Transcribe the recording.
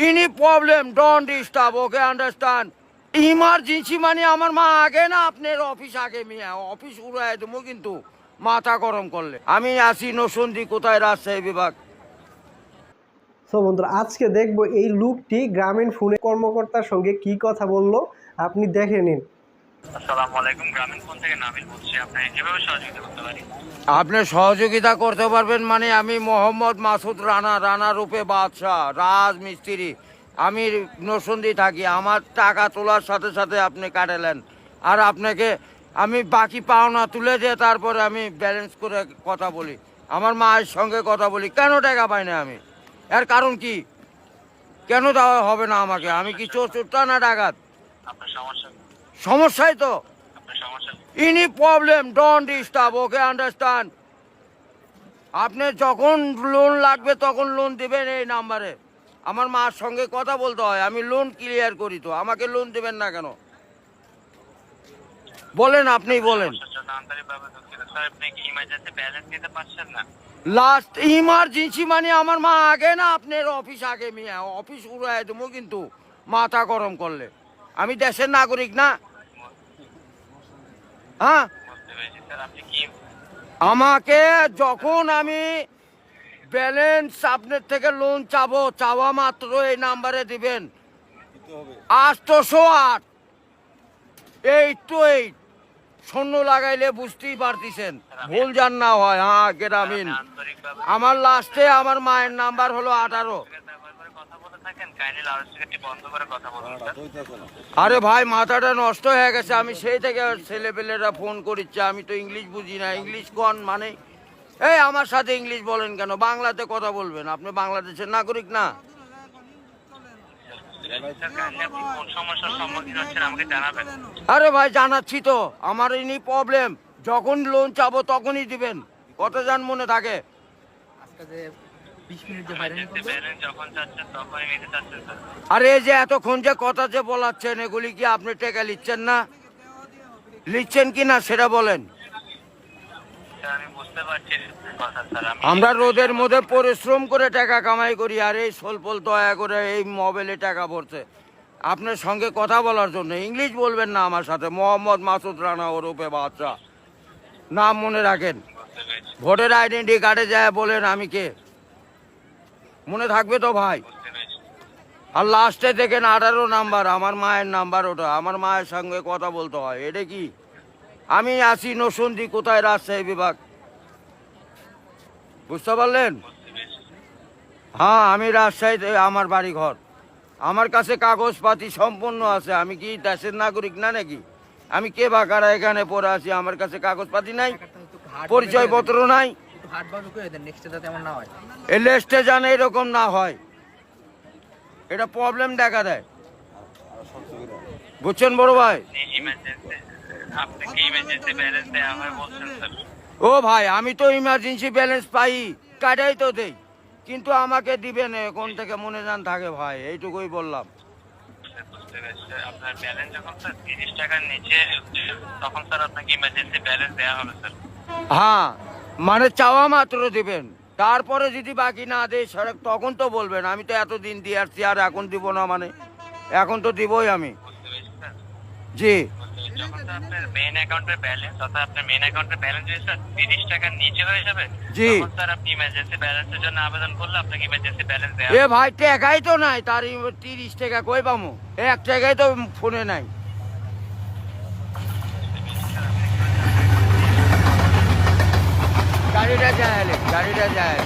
Any problem don't disturb, okay understand. Emergency মানে আমার মা আগে না আপনার অফিস আগে, মিয়া অফিস উড়াই দেবো কিন্তু মাথা গরম করলে। আমি আসি নসন্দি, কোথায় রাজশাহী বিভাগ। সো বন্ধুরা, আজকে দেখবো এই লোকটি গ্রামীণ ফোনে কর্মকর্তার সঙ্গে কি কথা বললো, আপনি দেখে নিন। আসসালামু আলাইকুম, গ্রামীণ ফোন থেকে নাবিল বলছি। আপনাকে কিভাবে সহযোগিতা করতে পারি? আপনি সহযোগিতা করতে পারবেন মানে আমি মোহাম্মদ মাসুদ রানা, রানা রূপে বাদশাহ, রাজমিস্ত্রি। আমি নসন্দি থাকি। আমার টাকা তোলার সাথে সাথে আপনি কাটালেন, আর আপনাকে আমি বাকি পাওনা তুলে দিয়ে তারপরে আমি ব্যালেন্স করে কথা বলি, আমার মায়ের সঙ্গে কথা বলি। কেন টাকা পাই না আমি? এর কারণ কি? কেন দেওয়া হবে না আমাকে? আমি কি চোর চোরটা না ডাকাত? আপনার সমস্যা, সমস্যাই তো। আপনার সমস্যা। Any problem don't disturb, okay understand. আপনি যখন লোন লাগবে তখন লোন দেবেন এই নাম্বারে। আমার মার সঙ্গে কথা বলতে হয়, আমি লোন ক্লিয়ার করি। তো আমাকে লোন দেবেন না কেন বলেন, আপনিই বলেন। আন্তরিকভাবে দুঃখিত স্যার, আপনি কি ইমার্জেন্সি ব্যালেন্স দিতে পারছেন না? লাস্ট ইমার্জেন্সি মানে আমার মা আগে না আপনার অফিস আগে, মিয়া অফিস উড়াই দেবো কিন্তু মাথা গরম করলে। আমি দেশের নাগরিক না? হ্যাঁ, বুঝতে পেরেছি স্যার। আপনি কি আমাকে যখন আমি ব্যালেন্স আপনার থেকে লোন চাবো, চাওয়া মাত্র এই নাম্বারে দিবেন 808 শূন্য লাগাইলে বুঝতেই পারতেছেন, ভুল যান না হয়। হ্যাঁ গ্রামীণ। আন্তরিকভাবে আমার লাস্টে আমার মায়ের নাম্বার হলো 18। কথা বলে থাকেন, কাইন্ডলি লাউডস্পিকারটি বন্ধ করে কথা বলুন স্যার। আরে ভাই, মাথাটা নষ্ট হয়ে গেছে। আমি সেই থেকে ছেলেপেলেরা ফোন করিচ্ছে, আমি তো ইংলিশ বুঝি না। ইংলিশ কোন মানে? এই আমার সাথে ইংলিশ বলেন কেন? বাংলাতে কথা বলবেন। আপনি বাংলাদেশের নাগরিক না? স্যার, কাইন্ডলি আপনি কোন সমস্যার সম্মুখীন হচ্ছেন আমাকে জানাবেন। আরে ভাই জানাচ্ছি তো, আমার ইনি প্রবলেম। যখন লোন চাবো তখনই দিবেন, কত যান মনে থাকে? ইমার্জেন্সি ব্যালেন্স যখন চাচ্ছেন তখনই নিতে চাচ্ছেন স্যার। আরে এই যে এতক্ষণ যে কথা যে বলাচ্ছেন, এগুলি কি আপনি টাকা লিখছেন না? লিখছেন কি না সেটা বলেন। স্যার আমি বুঝতে পারছি কথা স্যার। আমরা রোদের মধ্যে পরিশ্রম করে টাকা কামাই করি, আর এই সোলপোল দয়া করে এই মোবাইলে টাকা ভরছে আপনার সঙ্গে কথা বলার জন্য। ইংলিশ বলবেন না আমার সাথে। মোহাম্মদ মাসুদ রানা ওরফে বাদশাহ, নাম মনে রাখেন। বুঝতে পেরেছি, ভোটার আইডেন্টি কার্ডে যায় বলেন আমি কে, মনে থাকবে তো ভাই? বুঝতে পেরেছি। আর লাস্টে দেখেন 18 নাম্বার, আমার মায়ের নাম্বার ওটা। আমার মায়ের সঙ্গে কথা বলতে হয়। এটা কি? আমি আসি নসন্দি, কোথায় রাজশাহী বিভাগ। বুঝতে পারলেন? বুঝতে পেরেছি। হ্যাঁ, আমি রাজশাহীতে আমার বাড়ি ঘর। আমার কাছে কাগজপাতি সম্পূর্ণ আছে। আমি কি দেশের নাগরিক না নাকি? আমি কে বাকারা এখানে পড়ে আছি? আমার কাছে কাগজপাতি নাই, পরিচয়পত্র নাই। এই লিস্টে জানে এরকম না হয়, এটা প্রবলেম দেখা দেয়। বুঝছেন বড় ভাই? ইমার্জেন্সি, আপনাকে ইমার্জেন্সি ব্যালেন্স দেওয়া হয় বলছেন স্যার। ও ভাই, আমি তো ইমার্জেন্সি ব্যালেন্স পাই, কাটাই তো দেই, কিন্তু আমাকে দিবেন কোন থেকে মনে জান থাকে ভাই, এইটুকুই বললাম। বুঝতে পেরেছি স্যার। আপনার ব্যালেন্স যখন স্যার 30 টাকার নিচে তখন স্যার আপনাকে ইমার্জেন্সি ব্যালেন্স দেওয়া হবে স্যার। হ্যাঁ, মানে চাওয়া মাত্র দিবেন, তারপরে যদি বাকি না দেয় সড়ক তখন তো বলবেন। আমি তো এতদিন দিয়ে আসছি, আর এখন দিব না মানে? এখন তো দিবই আমি। বুঝতে পেরেছি স্যার। জি। যখন স্যার আপনার মেইন অ্যাকাউন্টের ব্যালেন্স, অর্থাৎ আপনার মেইন অ্যাকাউন্টের ব্যালেন্স যদি স্যার 30 টাকার নিচে হয়ে যাবে, জি। তখন স্যার আপনি ইমার্জেন্সি ব্যালেন্সের জন্য আবেদন করলে আপনাকে ইমার্জেন্সি ব্যালেন্স দেওয়া এ হবে। ভাই, টাকাই তো নাই, তার 30 টাকা কই পামু? 1 টাকাই তো ফোনে নাই। গাড়িটা যায়, গাড়িটা যায়।